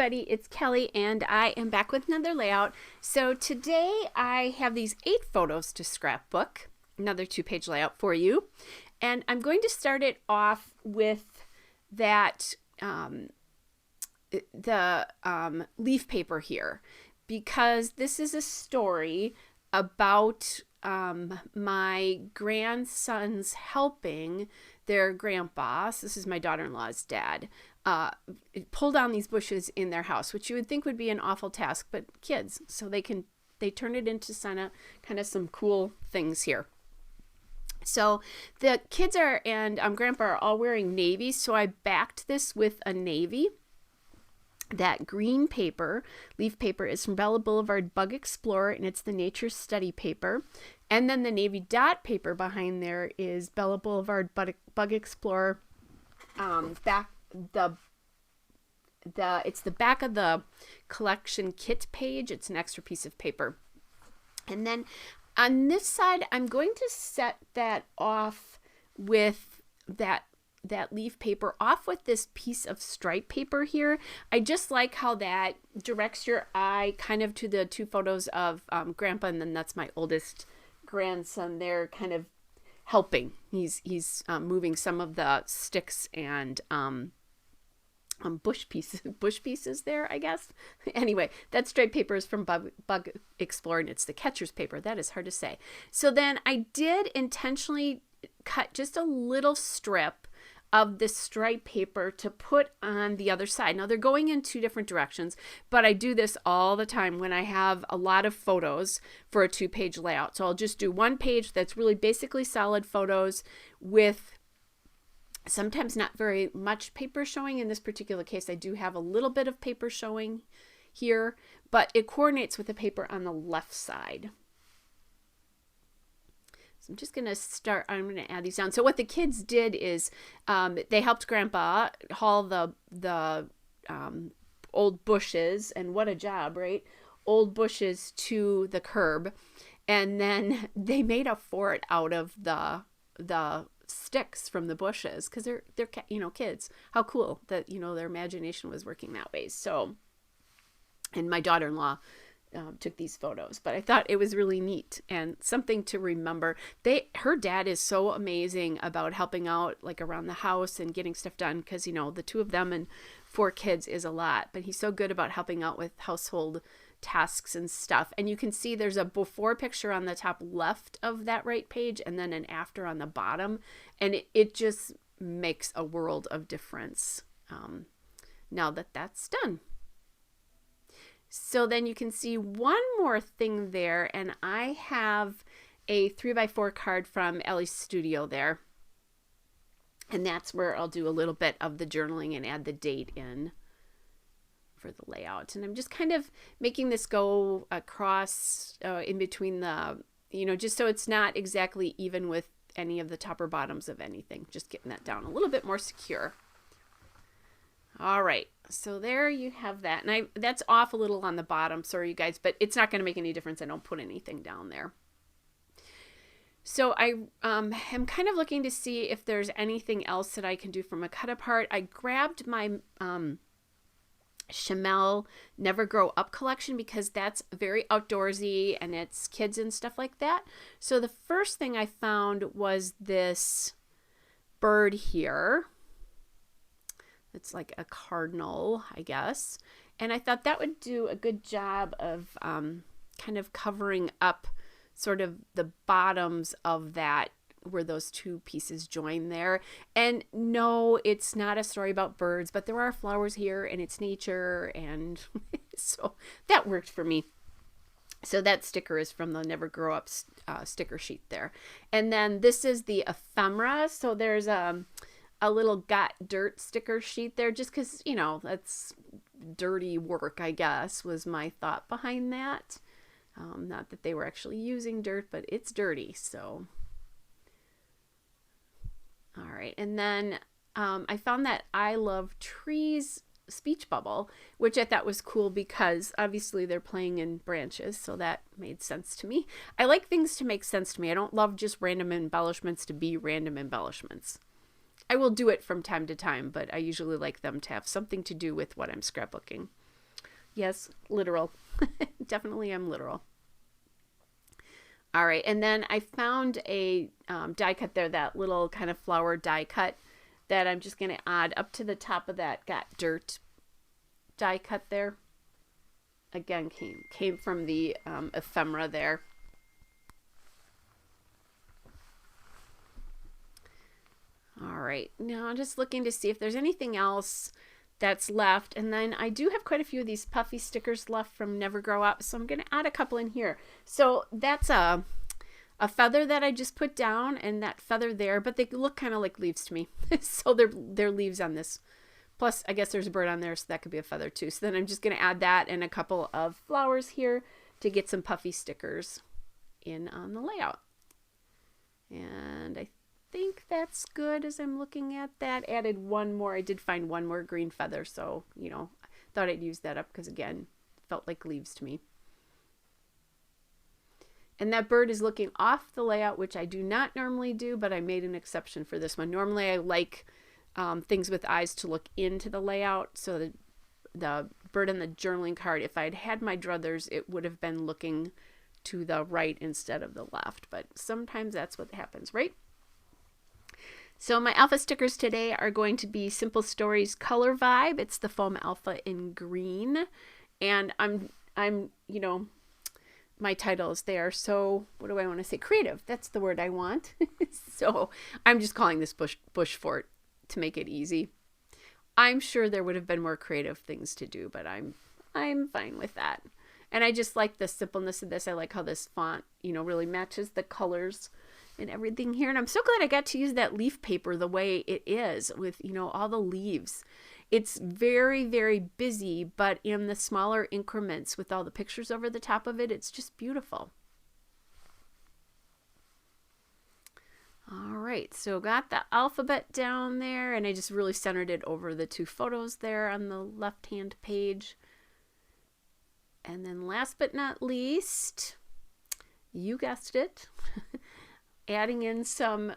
everybody, it's Kelly and I am back with another layout. So today I have these 8 photos to scrapbook, another 2-page layout for you. And I'm going to start it off with that leaf paper here, because this is a story about my grandsons helping their grandpa, so this is my daughter-in-law's dad, pull down these bushes in their house, which you would think would be an awful task, but kids, so they turn it into kind of some cool things here. So the kids and grandpa are all wearing navy, so I backed this with a navy. That green paper, leaf paper, is from Bella Boulevard Bug Explorer, and it's the Nature Study paper. And then the navy dot paper behind there is Bella Boulevard Bug Explorer. It's the back of the collection kit page. It's an extra piece of paper. And then on this side, I'm going to set that off with that leaf paper off with this piece of stripe paper here. I just like how that directs your eye kind of to the 2 photos of grandpa, and then that's my oldest grandson there kind of helping. He's moving some of the sticks and bush pieces there, I guess. Anyway, that stripe paper is from Bug Explorer, and it's the catcher's paper. That is hard to say. So then I did intentionally cut just a little strip of this stripe paper to put on the other side. Now they're going in 2 different directions, but I do this all the time when I have a lot of photos for a 2-page layout. So I'll just do 1 page that's really basically solid photos with sometimes not very much paper showing. In this particular case, I do have a little bit of paper showing here, but it coordinates with the paper on the left side. So I'm just going to add these down. So what the kids did is they helped Grandpa haul the old bushes, and what a job, right? Old bushes to the curb. And then they made a fort out of the sticks from the bushes, because they're kids. How cool that their imagination was working that way. So, and my daughter-in-law took these photos, but I thought it was really neat and something to remember. Her dad is so amazing about helping out like around the house and getting stuff done, because the 2 of them and 4 kids is a lot, but he's so good about helping out with household tasks and stuff. And you can see there's a before picture on the top left of that right page, and then an after on the bottom, and it just makes a world of difference now that that's done. So then you can see one more thing there, and I have a 3x4 card from Ellie's Studio there. And that's where I'll do a little bit of the journaling and add the date in for the layout. And I'm just kind of making this go across in between the, just so it's not exactly even with any of the top or bottoms of anything. Just getting that down a little bit more secure. All right, so there you have that. And that's off a little on the bottom, sorry you guys, but it's not going to make any difference. I don't put anything down there. So I am kind of looking to see if there's anything else that I can do from a cut apart. I grabbed my Chamel Never Grow Up collection, because that's very outdoorsy and it's kids and stuff like that. So the first thing I found was this bird here. It's like a cardinal, I guess. And I thought that would do a good job of kind of covering up sort of the bottoms of that, where those 2 pieces join there. And no, it's not a story about birds, but there are flowers here and it's nature. And so that worked for me. So that sticker is from the Never Grow Up sticker sheet there. And then this is the ephemera. So there's a little got dirt sticker sheet there, just because, that's dirty work, I guess, was my thought behind that. Not that they were actually using dirt, but it's dirty, so. All right, and then I found that I Love Trees speech bubble, which I thought was cool because obviously they're playing in branches, so that made sense to me. I like things to make sense to me. I don't love just random embellishments to be random embellishments. I will do it from time to time, but I usually like them to have something to do with what I'm scrapbooking. Yes, literal. Definitely I'm literal. All right, and then I found a die cut there, that little kind of flower die cut that I'm just going to add up to the top of that got dirt die cut there. Again, came from the ephemera there. All right, now I'm just looking to see if there's anything else that's left. And then I do have quite a few of these puffy stickers left from Never Grow Up, so I'm going to add a couple in here. So that's a feather that I just put down, and that feather there, but they look kind of like leaves to me. So they're leaves on this. Plus, I guess there's a bird on there, so that could be a feather too. So then I'm just going to add that and a couple of flowers here to get some puffy stickers in on the layout. And I think that's good as I'm looking at that. Added one more. I did find one more green feather, so, you know, thought I'd use that up because, again, felt like leaves to me. And that bird is looking off the layout, which I do not normally do, but I made an exception for this one. Normally I like things with eyes to look into the layout. So the bird in the journaling card, if I'd had my druthers, it would have been looking to the right instead of the left. But sometimes that's what happens, right? So my alpha stickers today are going to be Simple Stories Color Vibe. It's the foam alpha in green. And I'm you know, my titles, they are so, what do I want to say? Creative. That's the word I want. So I'm just calling this bush fort to make it easy. I'm sure there would have been more creative things to do, but I'm fine with that. And I just like the simpleness of this. I like how this font, you know, really matches the colors and everything here. And I'm so glad I got to use that leaf paper the way it is with, you know, all the leaves. It's very, very busy, but in the smaller increments with all the pictures over the top of it, it's just beautiful. All right, so got the alphabet down there, and I just really centered it over the two photos there on the left-hand page. And then last but not least, you guessed it, adding in some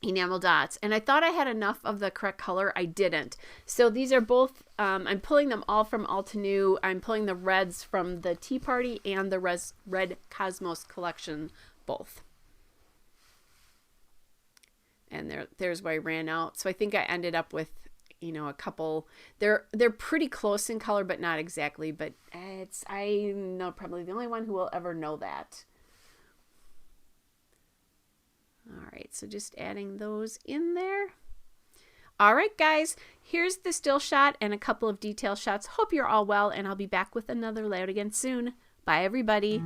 enamel dots. And I thought I had enough of the correct color. I didn't. So these are both, I'm pulling them all from Altenew. I'm pulling the reds from the Tea Party and the Red Cosmos collection, both. And there's where I ran out. So I think I ended up with, you know, a couple. They're pretty close in color, but not exactly. But I'm probably the only one who will ever know that. All right, so just adding those in there. All right, guys, here's the still shot and a couple of detail shots. Hope you're all well, and I'll be back with another layout again soon. Bye, everybody.